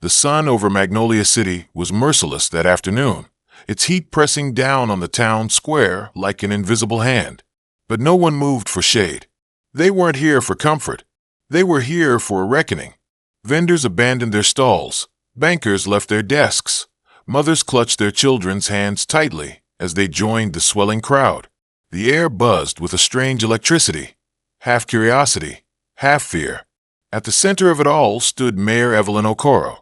The sun over Magnolia City was merciless that afternoon, its heat pressing down on the town square like an invisible hand. But no one moved for shade. They weren't here for comfort. They were here for a reckoning. Vendors abandoned their stalls. Bankers left their desks. Mothers clutched their children's hands tightly as they joined the swelling crowd. The air buzzed with a strange electricity, half curiosity, half fear. At the center of it all stood Mayor Evelyn Okoro.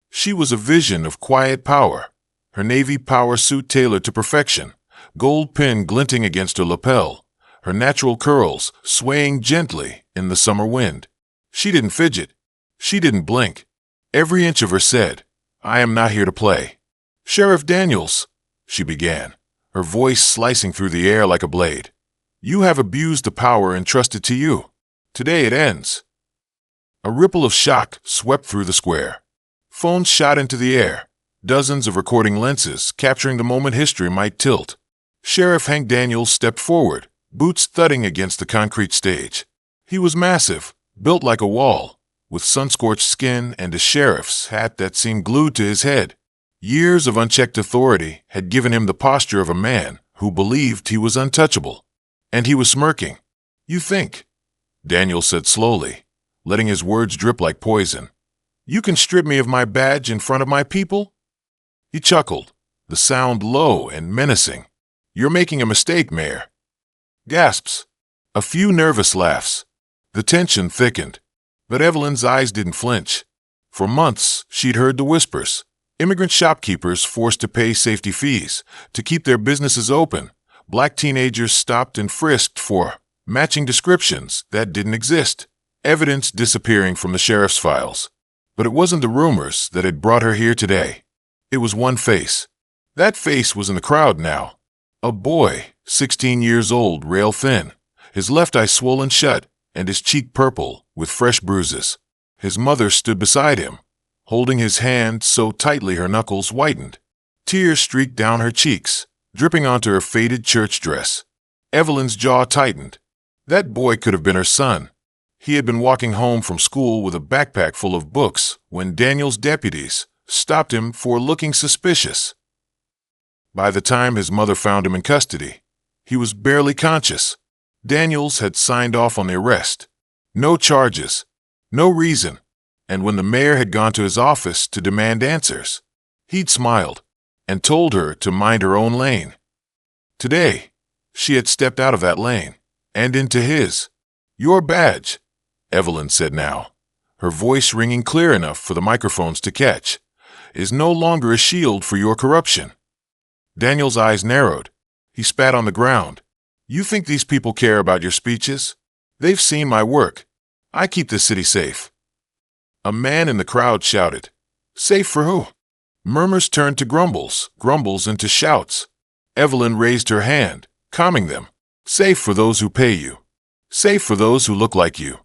She was a vision of quiet power, her navy power suit tailored to perfection, gold pin glinting against her lapel, her natural curls swaying gently in the summer wind. She didn't fidget. She didn't blink. Every inch of her said, "I am not here to play." "Sheriff Daniels," she began, her voice slicing through the air like a blade. "You have abused the power entrusted to you. Today it ends." A ripple of shock swept through the square. Phones shot into the air, dozens of recording lenses capturing the moment history might tilt. Sheriff Hank Daniels stepped forward, boots thudding against the concrete stage. He was massive, built like a wall, with sun-scorched skin and a sheriff's hat that seemed glued to his head. Years of unchecked authority had given him the posture of a man who believed he was untouchable. And he was smirking. "You think," Daniels said slowly, letting his words drip like poison, "you can strip me of my badge in front of my people?" He chuckled, the sound low and menacing. "You're making a mistake, Mayor." Gasps. A few nervous laughs. The tension thickened. But Evelyn's eyes didn't flinch. For months, she'd heard the whispers. Immigrant shopkeepers forced to pay safety fees to keep their businesses open. Black teenagers stopped and frisked for matching descriptions that didn't exist. Evidence disappearing from the sheriff's files. But it wasn't the rumors that had brought her here today. It was one face. That face was in the crowd now. A boy, 16 years old, rail thin, his left eye swollen shut and his cheek purple with fresh bruises. His mother stood beside him, holding his hand so tightly her knuckles whitened. Tears streaked down her cheeks, dripping onto her faded church dress. Evelyn's jaw tightened. That boy could have been her son. He had been walking home from school with a backpack full of books when Daniel's deputies stopped him for looking suspicious. By the time his mother found him in custody, he was barely conscious. Daniels had signed off on the arrest. No charges, no reason. And when the mayor had gone to his office to demand answers, he'd smiled and told her to mind her own lane. Today, she had stepped out of that lane and into his. "Your badge," Evelyn said now, her voice ringing clear enough for the microphones to catch, "is no longer a shield for your corruption." Daniel's eyes narrowed. He spat on the ground. "You think these people care about your speeches? They've seen my work. I keep the city safe." A man in the crowd shouted, "Safe for who?" Murmurs turned to grumbles, grumbles into shouts. Evelyn raised her hand, calming them. "Safe for those who pay you. Safe for those who look like you.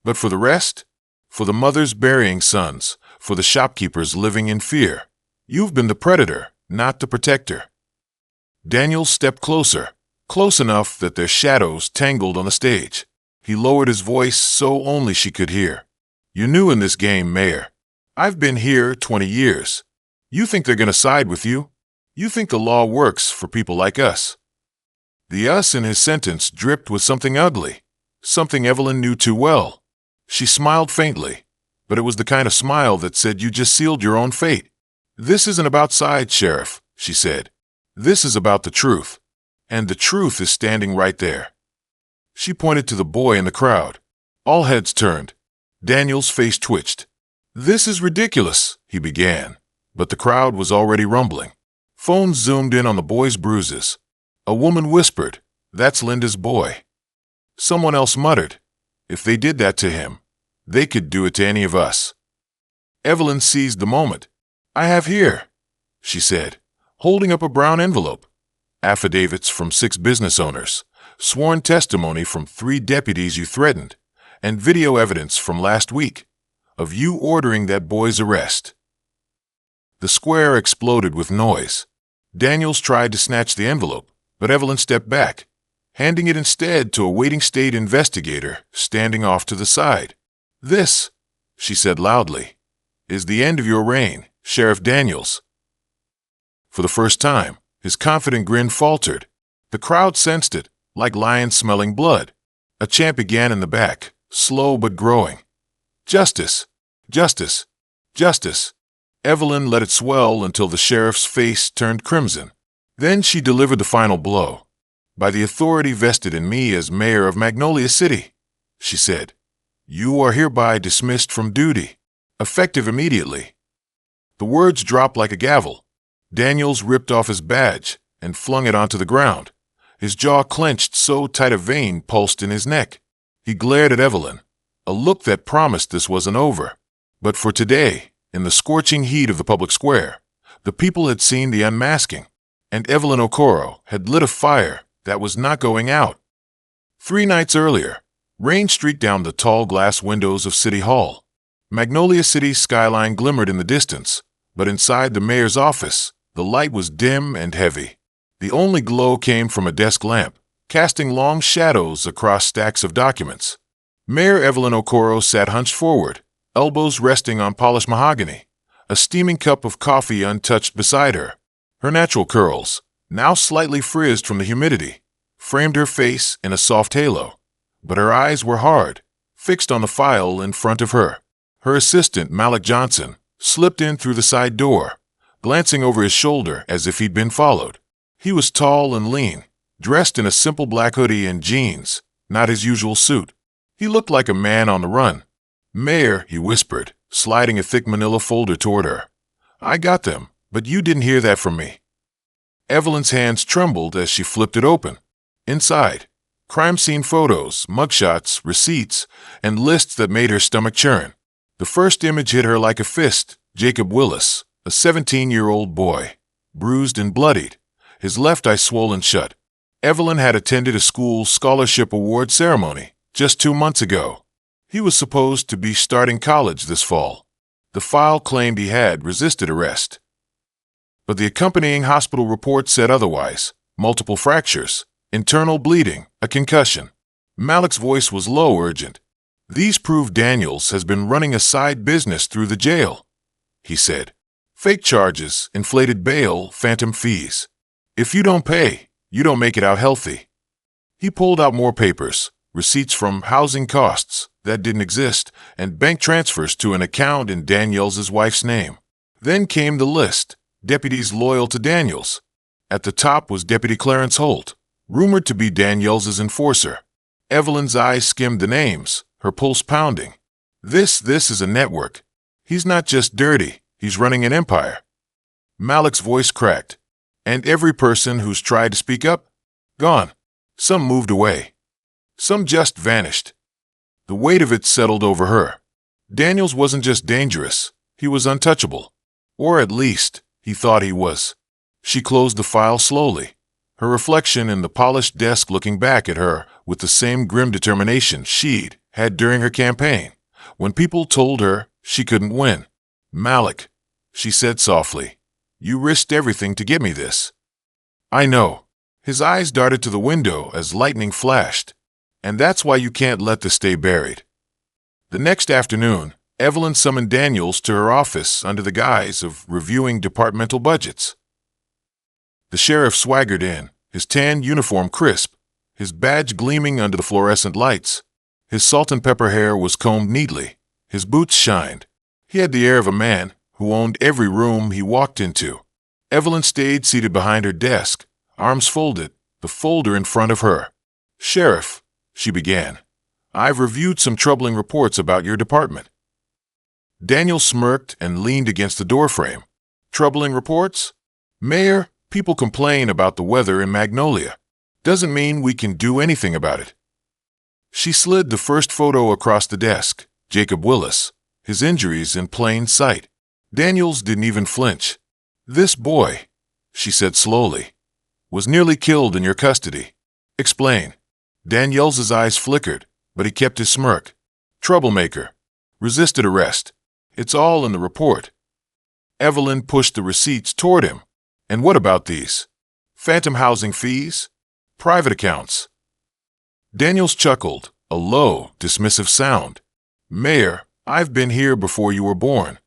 But for the rest? For the mothers burying sons, for the shopkeepers living in fear. You've been the predator, not the protector." Daniel stepped closer, close enough that their shadows tangled on the stage. He lowered his voice so only she could hear. "You're new in this game, Mayor. I've been here 20 years. You think they're going to side with you? You think the law works for people like us?" The us in his sentence dripped with something ugly, something Evelyn knew too well. She smiled faintly, but it was the kind of smile that said you just sealed your own fate. "This isn't about sides, Sheriff," she said. "This is about the truth. And the truth is standing right there." She pointed to the boy in the crowd. All heads turned. Daniel's face twitched. "This is ridiculous," he began, but the crowd was already rumbling. Phones zoomed in on the boy's bruises. A woman whispered, "That's Linda's boy." Someone else muttered, "If they did that to him, they could do it to any of us." Evelyn seized the moment. "I have here," she said, holding up a brown envelope. "Affidavits from 6 business owners, sworn testimony from 3 deputies you threatened, and video evidence from last week of you ordering that boy's arrest." The square exploded with noise. Daniels tried to snatch the envelope, but Evelyn stepped back, handing it instead to a waiting state investigator standing off to the side. "This," she said loudly, is the end of your reign, Sheriff Daniels." For the first time, his confident grin faltered. The crowd sensed it, like lions smelling blood. A chant began in the back, slow but growing. "Justice! Justice! Justice!" Evelyn let it swell until the sheriff's face turned crimson. Then she delivered the final blow. "By the authority vested in me as mayor of Magnolia City," she said, "you are hereby dismissed from duty, effective immediately." The words dropped like a gavel. Daniels ripped off his badge and flung it onto the ground. His jaw clenched so tight a vein pulsed in his neck. He glared at Evelyn, a look that promised this wasn't over. But for today, in the scorching heat of the public square, the people had seen the unmasking, and Evelyn Okoro had lit a fire that was not going out. 3 nights earlier, rain streaked down the tall glass windows of City Hall. Magnolia City's skyline glimmered in the distance, but inside the mayor's office, the light was dim and heavy. The only glow came from a desk lamp, casting long shadows across stacks of documents. Mayor Evelyn Okoro sat hunched forward, elbows resting on polished mahogany, a steaming cup of coffee untouched beside her. Her natural curls, now slightly frizzed from the humidity, framed her face in a soft halo. But her eyes were hard, fixed on the file in front of her. Her assistant, Malik Johnson, slipped in through the side door, glancing over his shoulder as if he'd been followed. He was tall and lean, dressed in a simple black hoodie and jeans, not his usual suit. He looked like a man on the run. "Mayor," he whispered, sliding a thick manila folder toward her. "I got them, but you didn't hear that from me." Evelyn's hands trembled as she flipped it open. Inside, crime scene photos, mugshots, receipts, and lists that made her stomach churn. The first image hit her like a fist. Jacob Willis, a 17-year-old boy, bruised and bloodied, his left eye swollen shut. Evelyn had attended a school scholarship award ceremony just 2 months ago. He was supposed to be starting college this fall. The file claimed he had resisted arrest. But the accompanying hospital report said otherwise. Multiple fractures, internal bleeding, a concussion. Malik's voice was low, urgent. "These prove Daniels has been running a side business through the jail," he said. "Fake charges, inflated bail, phantom fees. If you don't pay, you don't make it out healthy." He pulled out more papers, receipts from housing costs that didn't exist, and bank transfers to an account in Daniels' wife's name. Then came the list, deputies loyal to Daniels. At the top was Deputy Clarence Holt, rumored to be Daniels' enforcer. Evelyn's eyes skimmed the names, her pulse pounding. This is a network. He's not just dirty, he's running an empire. Malik's voice cracked. "And every person who's tried to speak up? Gone. Some moved away. Some just vanished." The weight of it settled over her. Daniels wasn't just dangerous, he was untouchable. Or at least, he thought he was. She closed the file slowly, her reflection in the polished desk looking back at her with the same grim determination she'd had during her campaign, when people told her she couldn't win. "Malik," she said softly, "you risked everything to get me this." "I know." His eyes darted to the window as lightning flashed. "And that's why you can't let this stay buried." The next afternoon, Evelyn summoned Daniels to her office under the guise of reviewing departmental budgets. The sheriff swaggered in, his tan uniform crisp, his badge gleaming under the fluorescent lights. His salt and pepper hair was combed neatly, his boots shined. He had the air of a man who owned every room he walked into. Evelyn stayed seated behind her desk, arms folded, the folder in front of her. "Sheriff," she began, "I've reviewed some troubling reports about your department." Daniel smirked and leaned against the doorframe. "Troubling reports? Mayor, people complain about the weather in Magnolia. Doesn't mean we can do anything about it." She slid the first photo across the desk, Jacob Willis, his injuries in plain sight. Daniels didn't even flinch. "This boy," she said slowly, "was nearly killed in your custody. Explain." Daniels' eyes flickered, but he kept his smirk. "Troublemaker. Resisted arrest. It's all in the report." Evelyn pushed the receipts toward him. "And what about these? Phantom housing fees? Private accounts?" Daniels chuckled, a low, dismissive sound. "Mayor, I've been here before you were born.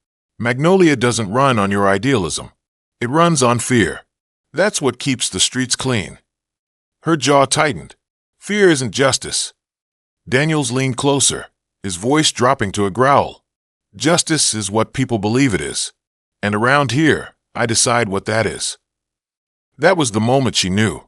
Magnolia doesn't run on your idealism. It runs on fear. That's what keeps the streets clean. Her jaw tightened. Fear isn't justice. Daniels leaned closer, his voice dropping to a growl. Justice is what people believe it is. And around here, I decide what that is. That was the moment she knew.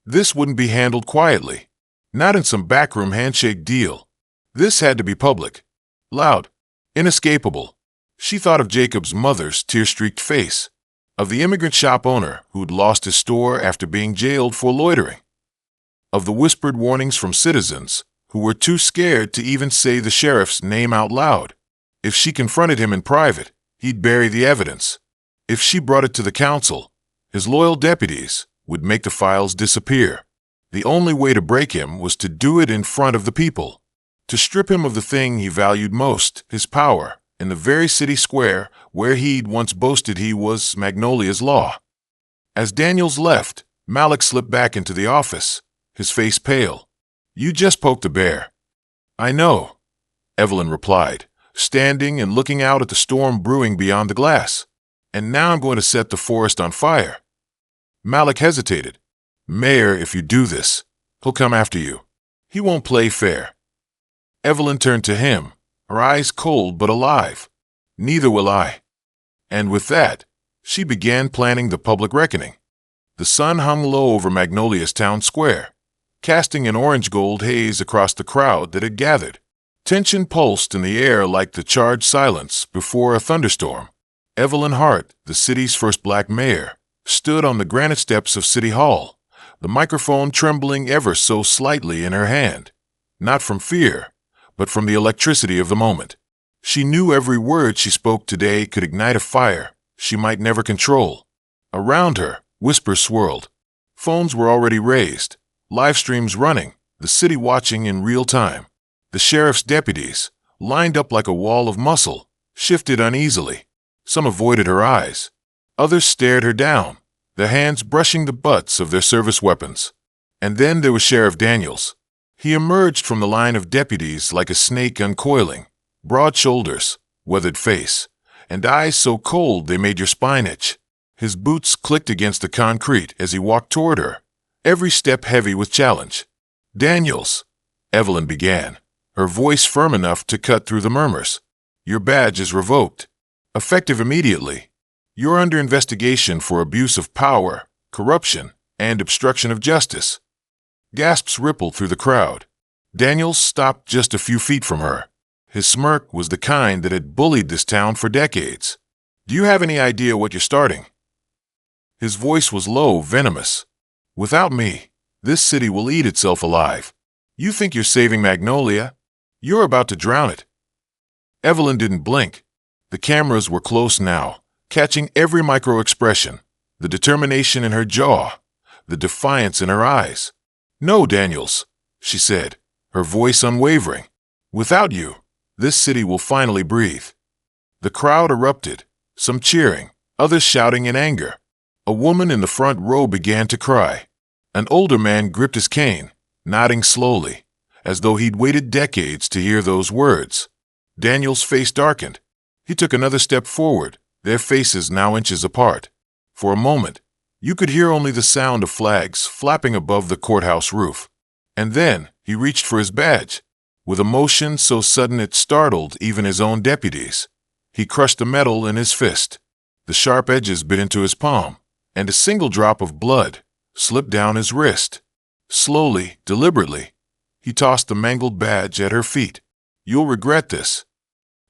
This wouldn't be handled quietly. Not in some backroom handshake deal. This had to be public. Loud. Inescapable. She thought of Jacob's mother's tear-streaked face. Of the immigrant shop owner who'd lost his store after being jailed for loitering. Of the whispered warnings from citizens who were too scared to even say the sheriff's name out loud. If she confronted him in private, he'd bury the evidence. If she brought it to the council, his loyal deputies would make the files disappear. The only way to break him was to do it in front of the people. To strip him of the thing he valued most, his power, in the very city square where he'd once boasted he was Magnolia's law. As Daniels left, Malik slipped back into the office, his face pale. You just poked a bear. I know, Evelyn replied, standing and looking out at the storm brewing beyond the glass. And now I'm going to set the forest on fire. Malik hesitated. Mayor, if you do this, he'll come after you. He won't play fair. Evelyn turned to him, her eyes cold but alive. Neither will I. And with that, she began planning the public reckoning. The sun hung low over Magnolia's town square, casting an orange-gold haze across the crowd that had gathered. Tension pulsed in the air like the charged silence before a thunderstorm. Evelyn Hart, the city's first black mayor, stood on the granite steps of City Hall, the microphone trembling ever so slightly in her hand. Not from fear, but from the electricity of the moment. She knew every word she spoke today could ignite a fire she might never control. Around her, whispers swirled. Phones were already raised, live streams running, the city watching in real time. The sheriff's deputies, lined up like a wall of muscle, shifted uneasily. Some avoided her eyes. Others stared her down, their hands brushing the butts of their service weapons. And then there was Sheriff Daniels. He emerged from the line of deputies like a snake uncoiling, broad shoulders, weathered face, and eyes so cold they made your spine itch. His boots clicked against the concrete as he walked toward her, every step heavy with challenge. Daniels, Evelyn began, her voice firm enough to cut through the murmurs. Your badge is revoked. Effective immediately. You're under investigation for abuse of power, corruption, and obstruction of justice. Gasps rippled through the crowd. Daniels stopped just a few feet from her. His smirk was the kind that had bullied this town for decades. Do you have any idea what you're starting? His voice was low, venomous. Without me, this city will eat itself alive. You think you're saving Magnolia? You're about to drown it. Evelyn didn't blink. The cameras were close now, catching every micro-expression, the determination in her jaw, the defiance in her eyes. No, Daniels, she said, her voice unwavering. Without you, this city will finally breathe. The crowd erupted, some cheering, others shouting in anger. A woman in the front row began to cry. An older man gripped his cane, nodding slowly, as though he'd waited decades to hear those words. Daniel's face darkened. He took another step forward, their faces now inches apart. For a moment, you could hear only the sound of flags flapping above the courthouse roof. And then he reached for his badge. With a motion so sudden it startled even his own deputies. He crushed the metal in his fist. The sharp edges bit into his palm, and a single drop of blood slipped down his wrist. Slowly, deliberately, he tossed the mangled badge at her feet. You'll regret this.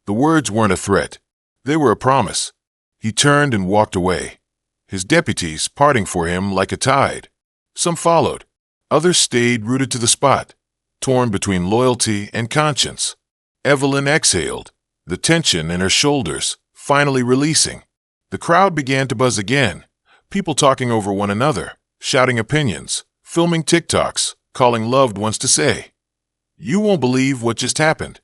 The words weren't a threat. They were a promise. He turned and walked away, his deputies parting for him like a tide. Some followed. Others stayed rooted to the spot, torn between loyalty and conscience. Evelyn exhaled, the tension in her shoulders finally releasing. The crowd began to buzz again, people talking over one another, shouting opinions, filming TikToks, calling loved ones to say, "You won't believe what just happened."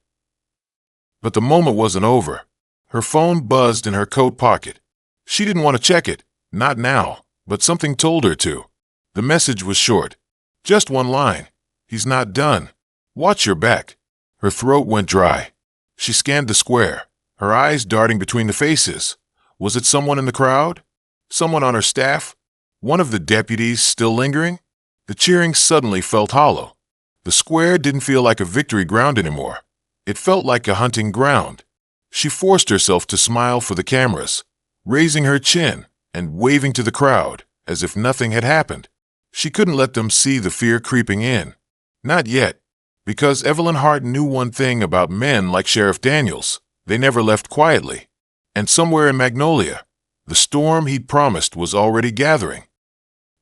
But the moment wasn't over. Her phone buzzed in her coat pocket. She didn't want to check it, not now, but something told her to. The message was short. Just one line. He's not done. Watch your back. Her throat went dry. She scanned the square, her eyes darting between the faces. Was it someone in the crowd? Someone on her staff? One of the deputies still lingering? The cheering suddenly felt hollow. The square didn't feel like a victory ground anymore. It felt like a hunting ground. She forced herself to smile for the cameras, raising her chin and waving to the crowd as if nothing had happened. She couldn't let them see the fear creeping in. Not yet, because Evelyn Hart knew one thing about men like Sheriff Daniels. They never left quietly. And somewhere in Magnolia, the storm he'd promised was already gathering.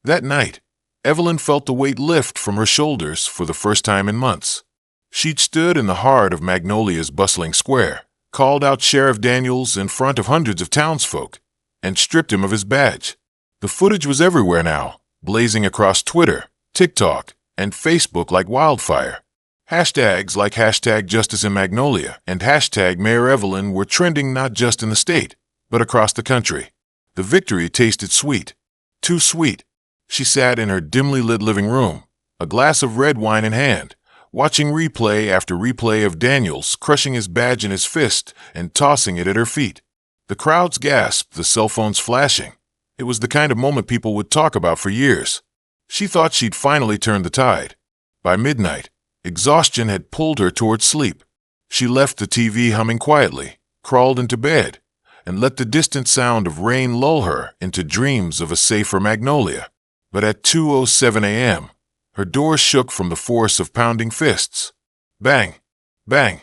That night, Evelyn felt the weight lift from her shoulders for the first time in months. She'd stood in the heart of Magnolia's bustling square, called out Sheriff Daniels in front of hundreds of townsfolk, and stripped him of his badge. The footage was everywhere now, blazing across Twitter, TikTok, and Facebook like wildfire. Hashtags like hashtag Justice in Magnolia and hashtag Mayor Evelyn were trending not just in the state, but across the country. The victory tasted sweet. Too sweet. She sat in her dimly lit living room, a glass of red wine in hand, watching replay after replay of Daniels crushing his badge in his fist and tossing it at her feet. The crowds gasped, the cell phones flashing. It was the kind of moment people would talk about for years. She thought she'd finally turned the tide. By midnight, exhaustion had pulled her towards sleep. She left the TV humming quietly, crawled into bed, and let the distant sound of rain lull her into dreams of a safer Magnolia. But at 2:07 a.m., her door shook from the force of pounding fists. Bang! Bang!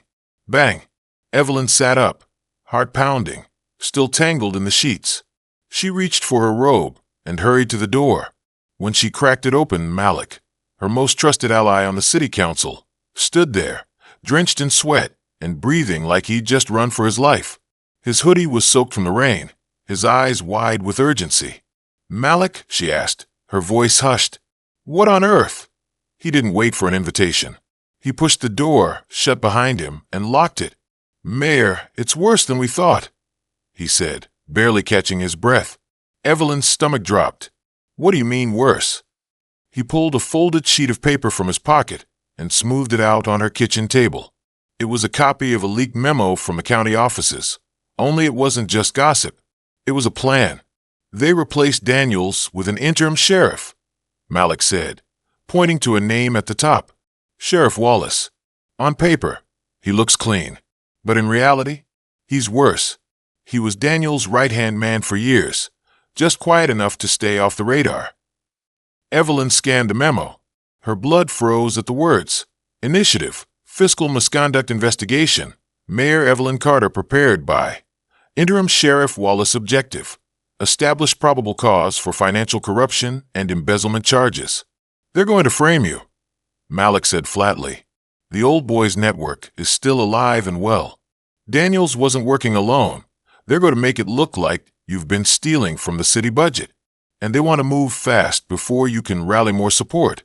Bang! Evelyn sat up, heart pounding, still tangled in the sheets. She reached for her robe and hurried to the door. When she cracked it open, Malik, her most trusted ally on the city council, stood there, drenched in sweat and breathing like he'd just run for his life. His hoodie was soaked from the rain, his eyes wide with urgency. "Malik?" she asked, her voice hushed. "What on earth?" He didn't wait for an invitation. He pushed the door shut behind him and locked it. "Mayor, it's worse than we thought," he said, barely catching his breath. Evelyn's stomach dropped. "What do you mean worse?" He pulled a folded sheet of paper from his pocket and smoothed it out on her kitchen table. It was a copy of a leaked memo from the county offices. Only it wasn't just gossip. It was a plan. They replaced Daniels with an interim sheriff, Malik said, pointing to a name at the top. Sheriff Wallace. On paper, he looks clean. But in reality, he's worse. He was Daniels' right-hand man for years, just quiet enough to stay off the radar. Evelyn scanned the memo. Her blood froze at the words. Initiative, Fiscal Misconduct Investigation, Mayor Evelyn Carter prepared by. Interim Sheriff Wallace Objective. Establish probable cause for financial corruption and embezzlement charges. "They're going to frame you," Malik said flatly. "The old boys network is still alive and well. Daniels wasn't working alone. They're going to make it look like you've been stealing from the city budget. And they want to move fast before you can rally more support."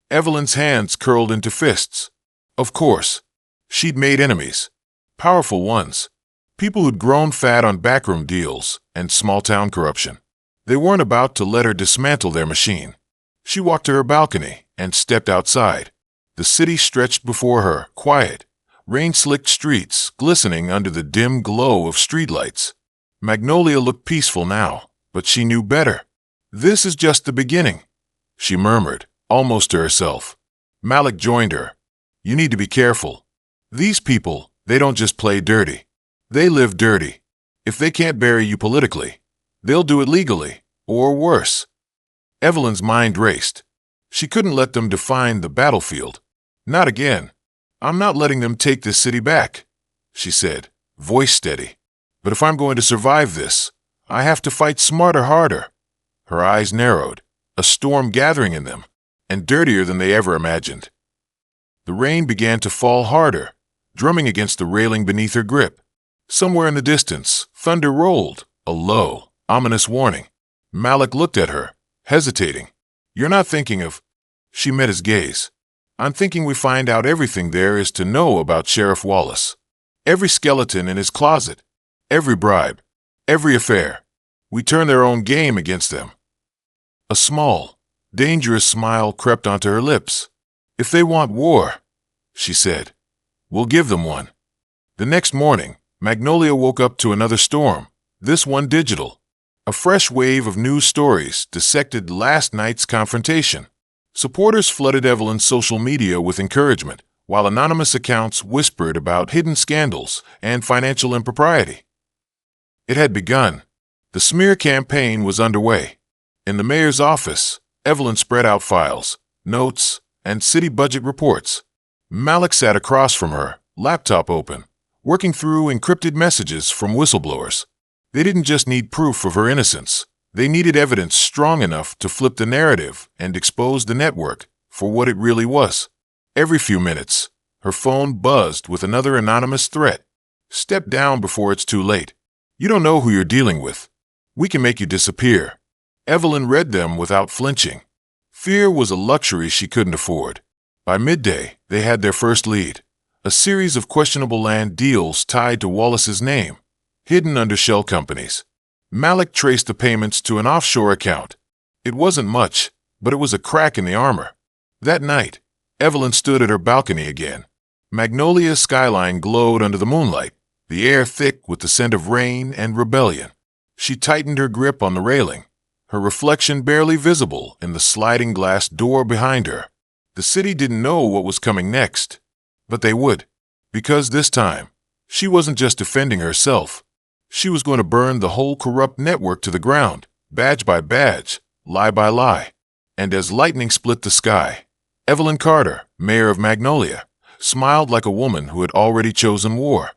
Evelyn's hands curled into fists. Of course. She'd made enemies. Powerful ones. People who'd grown fat on backroom deals and small-town corruption. They weren't about to let her dismantle their machine. She walked to her balcony and stepped outside. The city stretched before her, quiet, rain-slicked streets glistening under the dim glow of streetlights. Magnolia looked peaceful now, but she knew better. "This is just the beginning," she murmured, almost to herself. Malik joined her. "You need to be careful. These people, they don't just play dirty. They live dirty. If they can't bury you politically, they'll do it legally, or worse." Evelyn's mind raced. She couldn't let them define the battlefield. Not again. "I'm not letting them take this city back," she said, voice steady. "But if I'm going to survive this, I have to fight smarter, harder." Her eyes narrowed, a storm gathering in them, and dirtier than they ever imagined. The rain began to fall harder, drumming against the railing beneath her grip. Somewhere in the distance, thunder rolled, a low, ominous warning. Malik looked at her, hesitating. "You're not thinking of—" She met his gaze. "I'm thinking we find out everything there is to know about Sheriff Wallace. Every skeleton in his closet, every bribe, every affair. We turn their own game against them." A small, dangerous smile crept onto her lips. "If they want war," she said, "we'll give them one." The next morning, Magnolia woke up to another storm, this one digital. A fresh wave of news stories dissected last night's confrontation. Supporters flooded Evelyn's social media with encouragement, while anonymous accounts whispered about hidden scandals and financial impropriety. It had begun. The smear campaign was underway. In the mayor's office, Evelyn spread out files, notes, and city budget reports. Malik sat across from her, laptop open, working through encrypted messages from whistleblowers. They didn't just need proof of her innocence. They needed evidence strong enough to flip the narrative and expose the network for what it really was. Every few minutes, her phone buzzed with another anonymous threat. Step down before it's too late. You don't know who you're dealing with. We can make you disappear. Evelyn read them without flinching. Fear was a luxury she couldn't afford. By midday, they had their first lead. A series of questionable land deals tied to Wallace's name, hidden under shell companies. Malik traced the payments to an offshore account. It wasn't much, but it was a crack in the armor. That night, Evelyn stood at her balcony again. Magnolia's skyline glowed under the moonlight, the air thick with the scent of rain and rebellion. She tightened her grip on the railing, her reflection barely visible in the sliding glass door behind her. The city didn't know what was coming next, but they would, because this time, she wasn't just defending herself. She was going to burn the whole corrupt network to the ground, badge by badge, lie by lie. And as lightning split the sky, Evelyn Carter, mayor of Magnolia, smiled like a woman who had already chosen war.